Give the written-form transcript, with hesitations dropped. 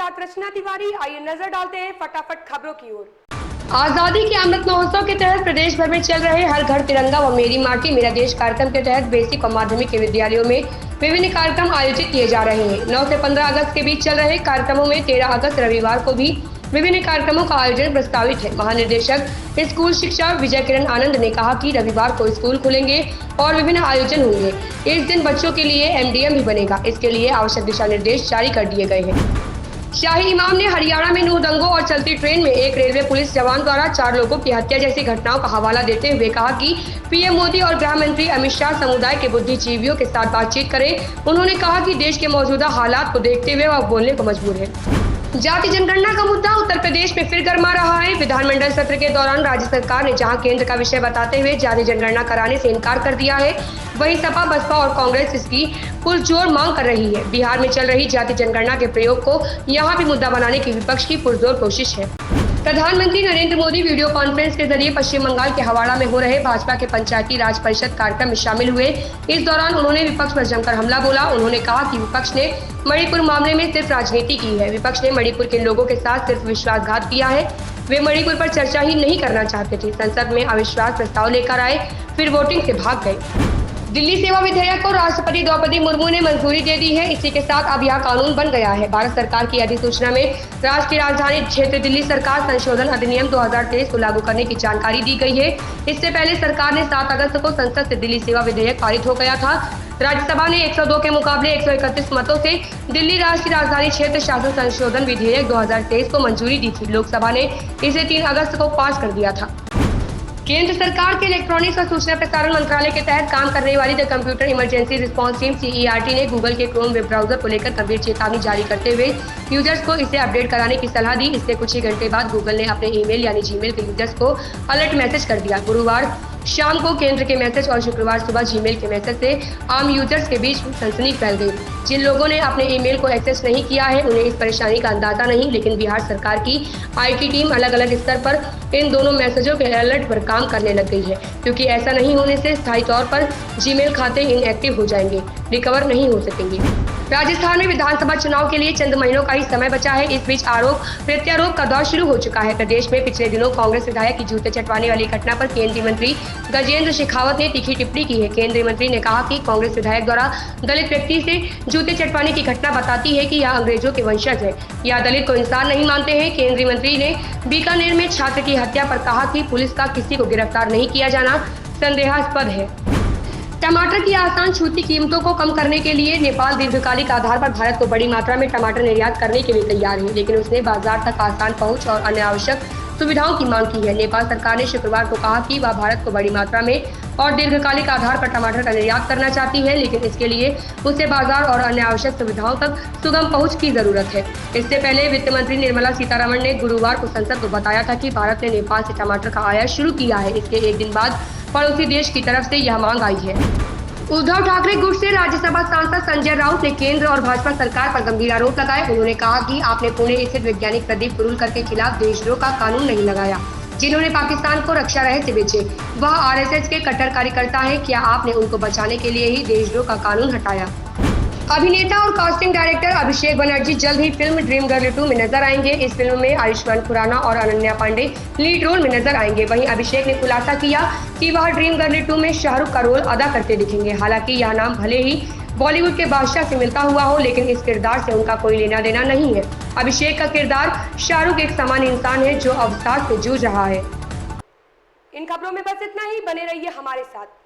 साथ रचना तिवारी। आइए नजर डालते हैं फटाफट खबरों की ओर। आजादी के अमृत महोत्सव के तहत प्रदेश भर में चल रहे हर घर तिरंगा व मेरी माटी मेरा देश कार्यक्रम के तहत बेसिक और माध्यमिक विद्यालयों में विभिन्न कार्यक्रम आयोजित किए जा रहे हैं। 9 से 15 अगस्त के बीच चल रहे कार्यक्रमों में 13 अगस्त रविवार को भी विभिन्न कार्यक्रमों का आयोजन प्रस्तावित है। महानिदेशक स्कूल शिक्षा विजय किरण आनंद ने कहा कि रविवार को स्कूल खुलेंगे और विभिन्न आयोजन होंगे। इस दिन बच्चों के लिए MDM भी बनेगा। इसके लिए आवश्यक दिशा निर्देश जारी कर दिए गए हैं। शाही इमाम ने हरियाणा में 9 दंगों और चलती ट्रेन में एक रेलवे पुलिस जवान द्वारा 4 लोगों की हत्या जैसी घटनाओं का हवाला देते हुए कहा कि PM मोदी और गृह मंत्री अमित शाह समुदाय के बुद्धिजीवियों के साथ बातचीत करें। उन्होंने कहा कि देश के मौजूदा हालात को देखते हुए वह बोलने को मजबूर है। जाति जनगणना का मुद्दा उत्तर प्रदेश में फिर गर्मा रहा है। विधानमंडल सत्र के दौरान राज्य सरकार ने जहां केंद्र का विषय बताते हुए जाति जनगणना कराने से इनकार कर दिया है, वहीं सपा, बसपा और कांग्रेस इसकी पुरजोर मांग कर रही है। बिहार में चल रही जाति जनगणना के प्रयोग को यहां भी मुद्दा बनाने की विपक्ष की पुरजोर कोशिश है। प्रधानमंत्री नरेंद्र मोदी वीडियो कॉन्फ्रेंस के जरिए पश्चिम बंगाल के हवाड़ा में हो रहे भाजपा के पंचायती राज परिषद कार्यक्रम में शामिल हुए। इस दौरान उन्होंने विपक्ष पर जमकर हमला बोला। उन्होंने कहा कि विपक्ष ने मणिपुर मामले में सिर्फ राजनीति की है। विपक्ष ने मणिपुर के लोगों के साथ सिर्फ विश्वासघात किया है। वे मणिपुर पर चर्चा ही नहीं करना चाहते थे। संसद में अविश्वास प्रस्ताव लेकर आए, फिर वोटिंग से भाग गए। दिल्ली सेवा विधेयक को राष्ट्रपति द्रौपदी मुर्मू ने मंजूरी दे दी है। इसी के साथ अब यह कानून बन गया है। भारत सरकार की अधिसूचना में राष्ट्रीय राजधानी क्षेत्र दिल्ली सरकार संशोधन अधिनियम 2023 को लागू करने की जानकारी दी गई है। इससे पहले सरकार ने 7 अगस्त को संसद से दिल्ली सेवा विधेयक पारित हो गया था। राज्यसभा ने 102 के मुकाबले 131 मतों से दिल्ली राष्ट्रीय राजधानी क्षेत्र शासन संशोधन विधेयक 2023 को मंजूरी दी थी। लोकसभा ने इसे 3 अगस्त को पास कर दिया था। केंद्र सरकार के इलेक्ट्रॉनिक्स और सूचना प्रसारण मंत्रालय के तहत काम करने वाली the computer emergency response team CERT ने गूगल के क्रोम वेब ब्राउजर को लेकर गंभीर चेतावनी जारी करते हुए यूजर्स को इसे अपडेट कराने की सलाह दी। इससे कुछ ही घंटे बाद गूगल ने अपने ईमेल यानी जीमेल के यूजर्स को अलर्ट मैसेज कर दिया। गुरुवार शाम को केंद्र के मैसेज और शुक्रवार सुबह जीमेल के मैसेज से आम यूजर्स के बीच सनसनी फैल गई। जिन लोगों ने अपने ईमेल को एक्सेस नहीं किया है उन्हें इस परेशानी का अंदाजा नहीं, लेकिन बिहार सरकार की IT टीम अलग अलग स्तर पर इन दोनों मैसेजों के अलर्ट पर काम करने लग गई है, क्योंकि ऐसा नहीं होने से स्थायी तौर पर जीमेल खाते इनएक्टिव हो जाएंगे, रिकवर नहीं हो सकेंगे। राजस्थान में विधानसभा चुनाव के लिए चंद महीनों का ही समय बचा है। इस बीच आरोप प्रत्यारोप का दौर शुरू हो चुका है। प्रदेश में पिछले दिनों कांग्रेस विधायक की जूते चटवाने वाली घटना पर केंद्रीय मंत्री गजेंद्र शेखावत ने तीखी टिप्पणी की है। केंद्रीय मंत्री ने कहा कि कांग्रेस विधायक द्वारा दलित व्यक्ति से जूते चटवाने की घटना बताती है कि यह अंग्रेजों के वंशज है या दलित को इंसान नहीं मानते हैं। केंद्रीय मंत्री ने बीकानेर में छात्र की हत्या पर कहा कि पुलिस का किसी को गिरफ्तार नहीं किया जाना संदेहास्पद है। टमाटर की आसान छूती कीमतों को कम करने के लिए नेपाल दीर्घकालिक आधार पर भारत को बड़ी मात्रा में टमाटर निर्यात करने के लिए तैयार है, लेकिन उसने बाजार तक आसान पहुंच और अन्य आवश्यक सुविधाओं की मांग की है। नेपाल सरकार ने शुक्रवार को कहा कि वह भारत को बड़ी मात्रा में और दीर्घकालिक आधार पर टमाटर का निर्यात करना चाहती है, लेकिन इसके लिए उसे बाजार और अन्य आवश्यक सुविधाओं तक सुगम पहुंच की जरूरत है। इससे पहले वित्त मंत्री निर्मला सीतारमण ने गुरुवार को संसद को बताया था कि भारत ने नेपाल से टमाटर का आयात शुरू किया है। इसके एक दिन बाद पड़ोसी देश की तरफ से यह मांग आई है। उद्धव ठाकरे गुट से राज्यसभा सांसद संजय राउत ने केंद्र और भाजपा सरकार पर गंभीर आरोप लगाए। उन्होंने कहा कि आपने पुणे स्थित वैज्ञानिक प्रदीप कुरुलकर के खिलाफ देशद्रोह का कानून नहीं लगाया, जिन्होंने पाकिस्तान को रक्षा रहस्य बेचे। वह RSS के कट्टर कार्यकर्ता है। क्या आपने उनको बचाने के लिए ही देशद्रोह का कानून हटाया? अभिनेता और कास्टिंग डायरेक्टर अभिषेक बनर्जी जल्द ही फिल्म ड्रीम गर्ल 2 में नजर आएंगे। इस फिल्म में आयुष्मान खुराना और अनन्या पांडे लीड रोल में नजर आएंगे। वहीं अभिषेक ने खुलासा किया कि वह ड्रीम गर्ल 2 में शाहरुख का रोल अदा करते दिखेंगे। हालांकि यह नाम भले ही बॉलीवुड के बादशाह से मिलता हुआ हो, लेकिन इस किरदार से उनका कोई लेना देना नहीं है। अभिषेक का किरदार शाहरुख एक सामान्य इंसान है जो अवसाद से जूझ रहा है। इन खबरों में बस इतना ही। बने रहिए हमारे साथ।